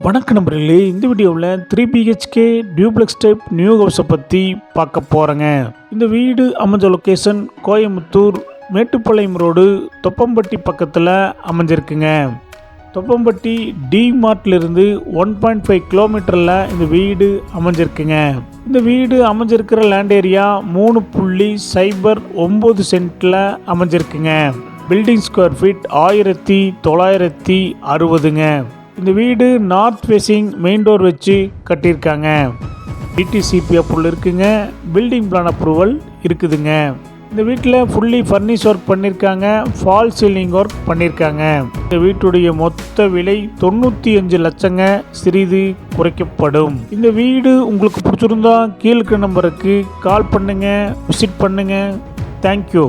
வணக்கம் நண்பர்களே, இந்த வீடியோவில் 3 BHK டியூப்ளெக்ஸ் டைப் நியூ ஹவுஸை பற்றி பார்க்க போகிறேங்க. இந்த வீடு அமைஞ்ச லொக்கேஷன் கோயம்புத்தூர் மேட்டுப்பாளையம் ரோடு தொப்பம்பட்டி பக்கத்தில் அமைஞ்சிருக்குங்க. தொப்பம்பட்டி டிமார்ட்லேருந்து 1.5 கிலோமீட்டரில் இந்த வீடு அமைஞ்சிருக்குங்க. இந்த வீடு அமைஞ்சிருக்கிற லேண்ட் ஏரியா 3.09 சென்ட்டில் அமைஞ்சிருக்குங்க. பில்டிங் ஸ்கொயர் ஃபீட் 1960ங்க. இந்த வீடு நார்த் ஃபேஸிங் மெயின் டோர் வச்சு கட்டியிருக்காங்க. டிடிசிபி அப்ரூவல் இருக்குங்க. பில்டிங் பிளான் அப்ரூவல் இருக்குதுங்க. இந்த வீட்டில் ஃபுல்லி ஃபர்னிஷ் ஒர்க் பண்ணியிருக்காங்க. ஃபால் சீலிங் ஒர்க் பண்ணியிருக்காங்க. இந்த வீட்டுடைய மொத்த விலை 95 லட்சங்க, சிறிது குறைக்கப்படும். இந்த வீடு உங்களுக்கு பிடிச்சிருந்தா கீழே நம்பருக்கு கால் பண்ணுங்கள், விசிட் பண்ணுங்கள். தேங்க்யூ.